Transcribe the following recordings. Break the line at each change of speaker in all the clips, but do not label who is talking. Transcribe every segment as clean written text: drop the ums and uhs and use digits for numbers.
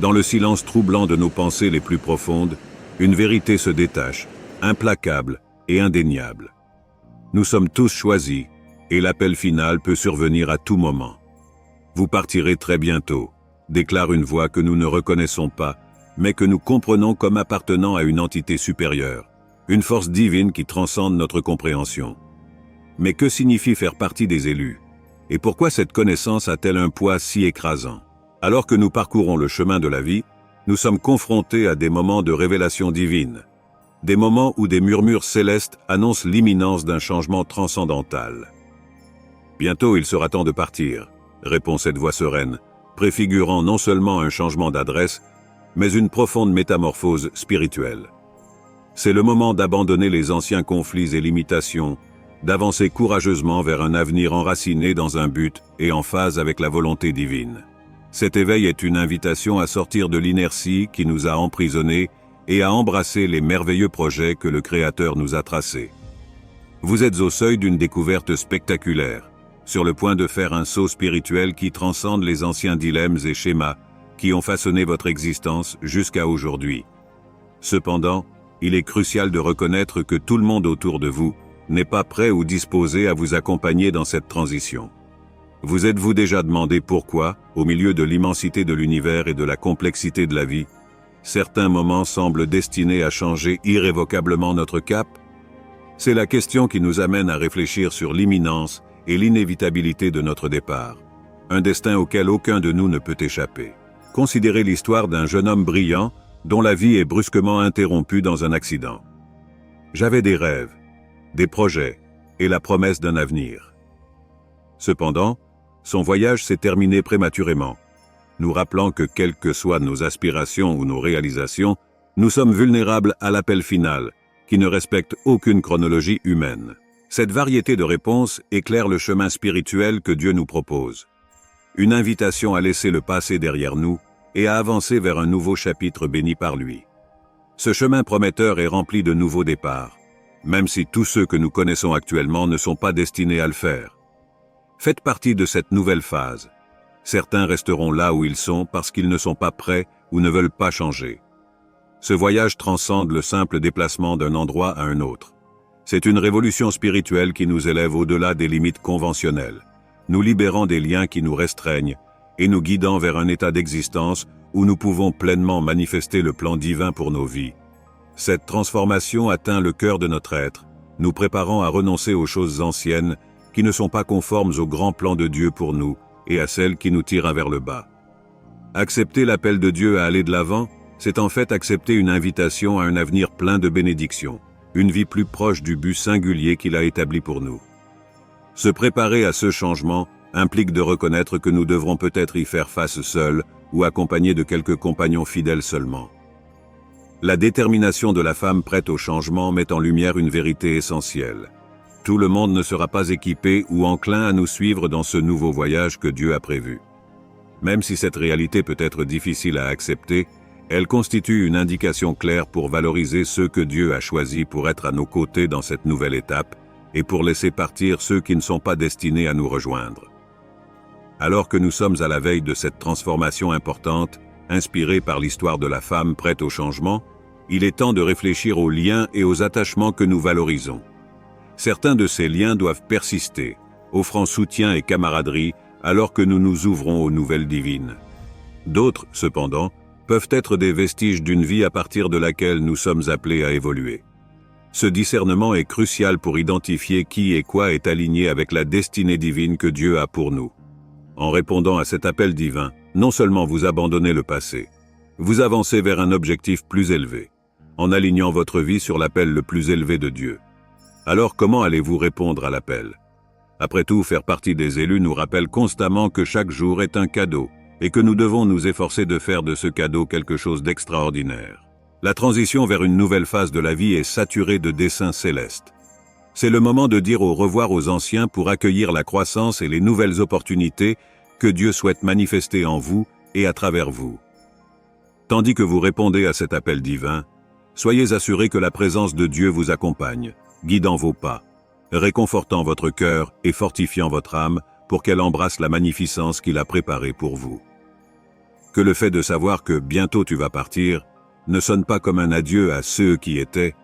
Dans le silence troublant de nos pensées les plus profondes, une vérité se détache, implacable et indéniable. Nous sommes tous choisis, et l'appel final peut survenir à tout moment. Vous partirez très bientôt, déclare une voix que nous ne reconnaissons pas, mais que nous comprenons comme appartenant à une entité supérieure, une force divine qui transcende notre compréhension. Mais que signifie faire partie des élus? Et pourquoi cette connaissance a-t-elle un poids si écrasant? Alors que nous parcourons le chemin de la vie, nous sommes confrontés à des moments de révélation divine, des moments où des murmures célestes annoncent l'imminence d'un changement transcendantal. Bientôt il sera temps de partir, répond cette voix sereine, préfigurant non seulement un changement d'adresse, mais une profonde métamorphose spirituelle. C'est le moment d'abandonner les anciens conflits et limitations, d'avancer courageusement vers un avenir enraciné dans un but et en phase avec la volonté divine. Cet éveil est une invitation à sortir de l'inertie qui nous a emprisonnés et à embrasser les merveilleux projets que le Créateur nous a tracés. Vous êtes au seuil d'une découverte spectaculaire, sur le point de faire un saut spirituel qui transcende les anciens dilemmes et schémas qui ont façonné votre existence jusqu'à aujourd'hui. Cependant, il est crucial de reconnaître que tout le monde autour de vous n'est pas prêt ou disposé à vous accompagner dans cette transition. Vous êtes-vous déjà demandé pourquoi, au milieu de l'immensité de l'univers et de la complexité de la vie, certains moments semblent destinés à changer irrévocablement notre cap? C'est la question qui nous amène à réfléchir sur l'imminence et l'inévitabilité de notre départ, un destin auquel aucun de nous ne peut échapper. Considérez l'histoire d'un jeune homme brillant dont la vie est brusquement interrompue dans un accident. J'avais des rêves, des projets et la promesse d'un avenir. Cependant, son voyage s'est terminé prématurément, nous rappelant que quelles que soient nos aspirations ou nos réalisations, nous sommes vulnérables à l'appel final, qui ne respecte aucune chronologie humaine. Cette variété de réponses éclaire le chemin spirituel que Dieu nous propose. Une invitation à laisser le passé derrière nous et à avancer vers un nouveau chapitre béni par lui. Ce chemin prometteur est rempli de nouveaux départs, même si tous ceux que nous connaissons actuellement ne sont pas destinés à le faire. Faites partie de cette nouvelle phase. Certains resteront là où ils sont parce qu'ils ne sont pas prêts ou ne veulent pas changer. Ce voyage transcende le simple déplacement d'un endroit à un autre. C'est une révolution spirituelle qui nous élève au-delà des limites conventionnelles, nous libérant des liens qui nous restreignent et nous guidant vers un état d'existence où nous pouvons pleinement manifester le plan divin pour nos vies. Cette transformation atteint le cœur de notre être, nous préparant à renoncer aux choses anciennes qui ne sont pas conformes au grand plan de Dieu pour nous et à celles qui nous tirent vers le bas. Accepter l'appel de Dieu à aller de l'avant, c'est en fait accepter une invitation à un avenir plein de bénédictions, une vie plus proche du but singulier qu'il a établi pour nous. Se préparer à ce changement implique de reconnaître que nous devrons peut-être y faire face seuls ou accompagnés de quelques compagnons fidèles seulement. La détermination de la femme prête au changement met en lumière une vérité essentielle. Tout le monde ne sera pas équipé ou enclin à nous suivre dans ce nouveau voyage que Dieu a prévu. Même si cette réalité peut être difficile à accepter, elle constitue une indication claire pour valoriser ceux que Dieu a choisis pour être à nos côtés dans cette nouvelle étape et pour laisser partir ceux qui ne sont pas destinés à nous rejoindre. Alors que nous sommes à la veille de cette transformation importante, inspirée par l'histoire de la femme prête au changement, il est temps de réfléchir aux liens et aux attachements que nous valorisons. Certains de ces liens doivent persister, offrant soutien et camaraderie alors que nous nous ouvrons aux nouvelles divines. D'autres, cependant, peuvent être des vestiges d'une vie à partir de laquelle nous sommes appelés à évoluer. Ce discernement est crucial pour identifier qui et quoi est aligné avec la destinée divine que Dieu a pour nous. En répondant à cet appel divin, non seulement vous abandonnez le passé, vous avancez vers un objectif plus élevé, en alignant votre vie sur l'appel le plus élevé de Dieu. Alors comment allez-vous répondre à l'appel? Après tout, faire partie des élus nous rappelle constamment que chaque jour est un cadeau et que nous devons nous efforcer de faire de ce cadeau quelque chose d'extraordinaire. La transition vers une nouvelle phase de la vie est saturée de desseins célestes. C'est le moment de dire au revoir aux anciens pour accueillir la croissance et les nouvelles opportunités que Dieu souhaite manifester en vous et à travers vous. Tandis que vous répondez à cet appel divin, soyez assurés que la présence de Dieu vous accompagne, guidant vos pas, réconfortant votre cœur et fortifiant votre âme pour qu'elle embrasse la magnificence qu'il a préparée pour vous. que le fait de savoir que bientôt tu vas partir ne sonne pas comme un adieu à ceux qui étaient,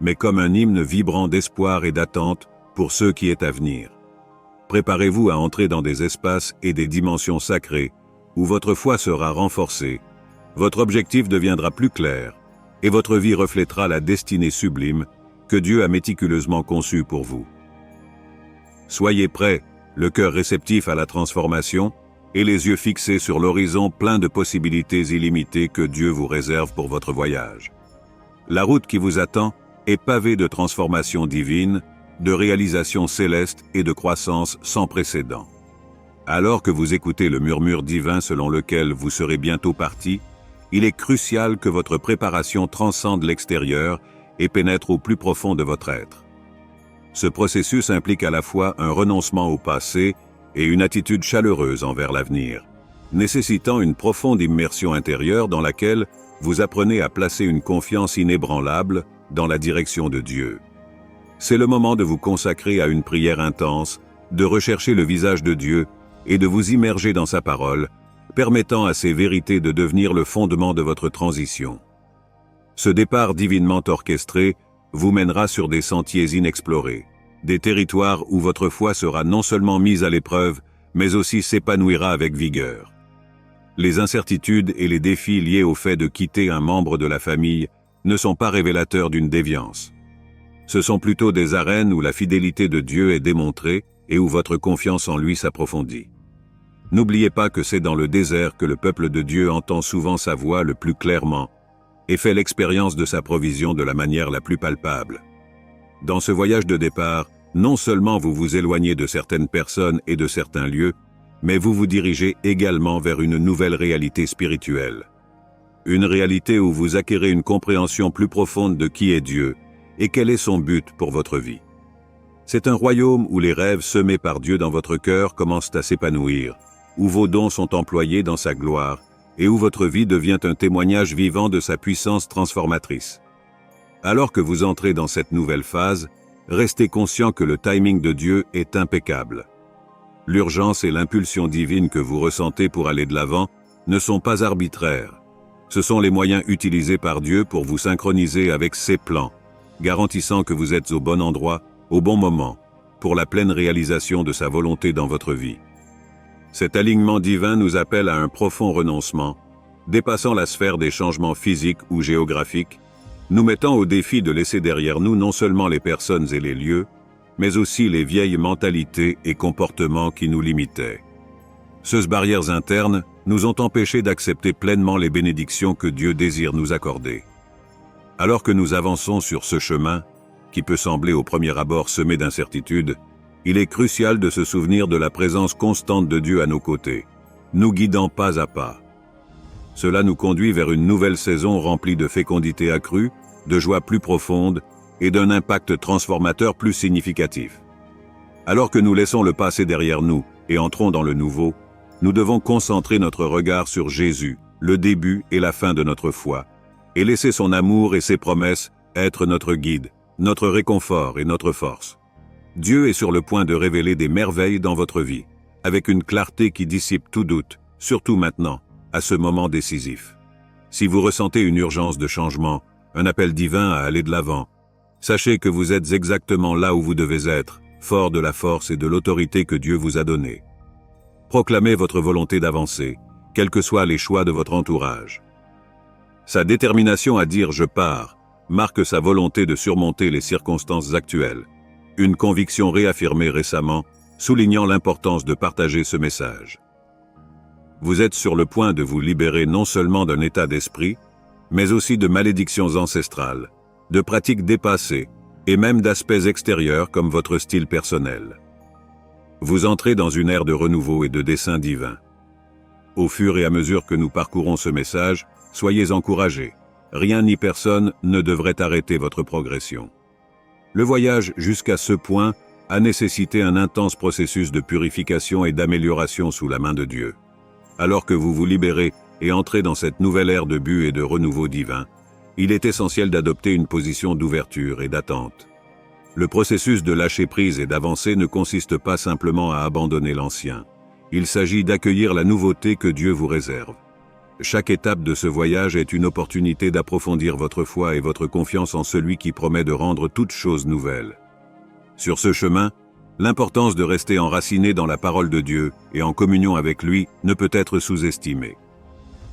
mais comme un hymne vibrant d'espoir et d'attente pour ceux qui est à venir. Préparez-vous à entrer dans des espaces et des dimensions sacrées où votre foi sera renforcée, votre objectif deviendra plus clair et votre vie reflètera la destinée sublime que Dieu a méticuleusement conçue pour vous. Soyez prêts, le cœur réceptif à la transformation et les yeux fixés sur l'horizon plein de possibilités illimitées que Dieu vous réserve pour votre voyage. La route qui vous attend est pavée de transformations divines, de réalisations célestes et de croissance sans précédent. Alors que vous écoutez le murmure divin selon lequel vous serez bientôt parti, il est crucial que votre préparation transcende l'extérieur et pénètre au plus profond de votre être. Ce processus implique à la fois un renoncement au passé et une attitude chaleureuse envers l'avenir, nécessitant une profonde immersion intérieure dans laquelle vous apprenez à placer une confiance inébranlable dans la direction de Dieu. C'est le moment de vous consacrer à une prière intense, de rechercher le visage de Dieu et de vous immerger dans sa parole, permettant à ces vérités de devenir le fondement de votre transition. Ce départ divinement orchestré vous mènera sur des sentiers inexplorés, des territoires où votre foi sera non seulement mise à l'épreuve, mais aussi s'épanouira avec vigueur. Les incertitudes et les défis liés au fait de quitter un membre de la famille ne sont pas révélateurs d'une déviance. Ce sont plutôt des arènes où la fidélité de Dieu est démontrée et où votre confiance en lui s'approfondit. N'oubliez pas que c'est dans le désert que le peuple de Dieu entend souvent sa voix le plus clairement et fait l'expérience de sa provision de la manière la plus palpable. Dans ce voyage de départ, non seulement vous vous éloignez de certaines personnes et de certains lieux, mais vous vous dirigez également vers une nouvelle réalité spirituelle. Une réalité où vous acquérez une compréhension plus profonde de qui est Dieu et quel est son but pour votre vie. C'est un royaume où les rêves semés par Dieu dans votre cœur commencent à s'épanouir, où vos dons sont employés dans sa gloire et où votre vie devient un témoignage vivant de sa puissance transformatrice. Alors que vous entrez dans cette nouvelle phase, restez conscient que le timing de Dieu est impeccable. L'urgence et l'impulsion divine que vous ressentez pour aller de l'avant ne sont pas arbitraires. Ce sont les moyens utilisés par Dieu pour vous synchroniser avec ses plans, garantissant que vous êtes au bon endroit, au bon moment, pour la pleine réalisation de sa volonté dans votre vie. Cet alignement divin nous appelle à un profond renoncement, dépassant la sphère des changements physiques ou géographiques, nous mettant au défi de laisser derrière nous non seulement les personnes et les lieux, mais aussi les vieilles mentalités et comportements qui nous limitaient. Ces barrières internes nous ont empêchés d'accepter pleinement les bénédictions que Dieu désire nous accorder. Alors que nous avançons sur ce chemin, qui peut sembler au premier abord semé d'incertitudes, il est crucial de se souvenir de la présence constante de Dieu à nos côtés, nous guidant pas à pas. Cela nous conduit vers une nouvelle saison remplie de fécondité accrue, de joie plus profonde et d'un impact transformateur plus significatif. Alors que nous laissons le passé derrière nous et entrons dans le nouveau, nous devons concentrer notre regard sur Jésus, le début et la fin de notre foi, et laisser son amour et ses promesses être notre guide, notre réconfort et notre force. Dieu est sur le point de révéler des merveilles dans votre vie, avec une clarté qui dissipe tout doute, surtout maintenant, à ce moment décisif. Si vous ressentez une urgence de changement, un appel divin à aller de l'avant, sachez que vous êtes exactement là où vous devez être, fort de la force et de l'autorité que Dieu vous a donnée. Proclamez votre volonté d'avancer, quels que soient les choix de votre entourage. Sa détermination à dire « je pars » marque sa volonté de surmonter les circonstances actuelles, une conviction réaffirmée récemment, soulignant l'importance de partager ce message. Vous êtes sur le point de vous libérer non seulement d'un état d'esprit, mais aussi de malédictions ancestrales, de pratiques dépassées et même d'aspects extérieurs comme votre style personnel. Vous entrez dans une ère de renouveau et de dessein divin. Au fur et à mesure que nous parcourons ce message, soyez encouragés. Rien ni personne ne devrait arrêter votre progression. Le voyage jusqu'à ce point a nécessité un intense processus de purification et d'amélioration sous la main de Dieu. Alors que vous vous libérez et entrez dans cette nouvelle ère de but et de renouveau divin, il est essentiel d'adopter une position d'ouverture et d'attente. Le processus de lâcher prise et d'avancer ne consiste pas simplement à abandonner l'ancien. Il s'agit d'accueillir la nouveauté que Dieu vous réserve. Chaque étape de ce voyage est une opportunité d'approfondir votre foi et votre confiance en celui qui promet de rendre toutes choses nouvelles. Sur ce chemin, l'importance de rester enraciné dans la parole de Dieu et en communion avec lui ne peut être sous-estimée.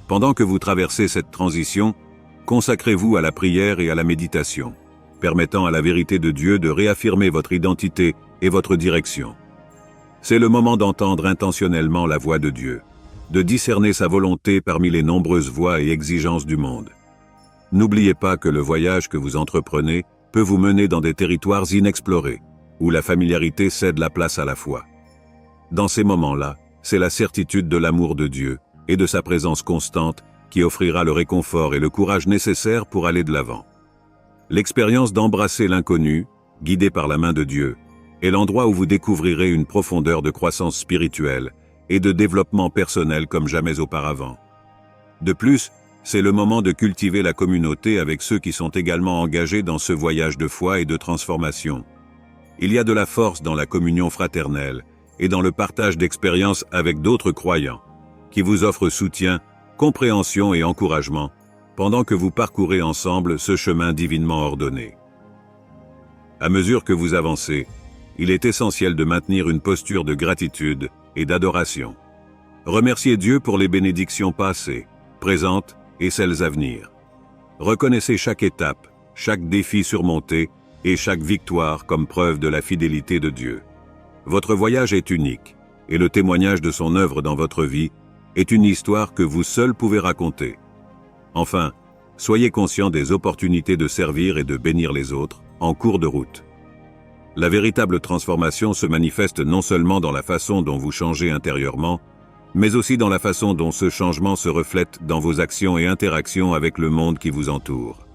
Pendant que vous traversez cette transition, consacrez-vous à la prière et à la méditation, permettant à la vérité de Dieu de réaffirmer votre identité et votre direction. C'est le moment d'entendre intentionnellement la voix de Dieu, de discerner sa volonté parmi les nombreuses voies et exigences du monde. N'oubliez pas que le voyage que vous entreprenez peut vous mener dans des territoires inexplorés, où la familiarité cède la place à la foi. Dans ces moments-là, c'est la certitude de l'amour de Dieu et de sa présence constante qui offrira le réconfort et le courage nécessaires pour aller de l'avant. L'expérience d'embrasser l'inconnu, guidé par la main de Dieu, est l'endroit où vous découvrirez une profondeur de croissance spirituelle et de développement personnel comme jamais auparavant. De plus, c'est le moment de cultiver la communauté avec ceux qui sont également engagés dans ce voyage de foi et de transformation. Il y a de la force dans la communion fraternelle et dans le partage d'expériences avec d'autres croyants, qui vous offrent soutien, compréhension et encouragement, pendant que vous parcourez ensemble ce chemin divinement ordonné. À mesure que vous avancez, il est essentiel de maintenir une posture de gratitude et d'adoration. Remerciez Dieu pour les bénédictions passées, présentes et celles à venir. Reconnaissez chaque étape, chaque défi surmonté et chaque victoire comme preuve de la fidélité de Dieu. Votre voyage est unique, et le témoignage de son œuvre dans votre vie est une histoire que vous seul pouvez raconter. Enfin, soyez conscient des opportunités de servir et de bénir les autres en cours de route. La véritable transformation se manifeste non seulement dans la façon dont vous changez intérieurement, mais aussi dans la façon dont ce changement se reflète dans vos actions et interactions avec le monde qui vous entoure.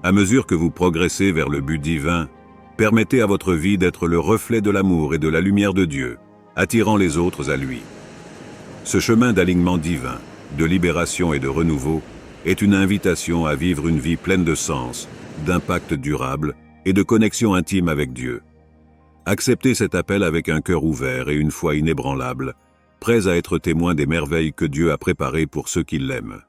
À mesure que vous progressez vers le but divin, permettez à votre vie d'être le reflet de l'amour et de la lumière de Dieu, attirant les autres à lui. Ce chemin d'alignement divin, de libération et de renouveau, est une invitation à vivre une vie pleine de sens, d'impact durable et de connexion intime avec Dieu. Acceptez cet appel avec un cœur ouvert et une foi inébranlable, prêts à être témoins des merveilles que Dieu a préparées pour ceux qui l'aiment.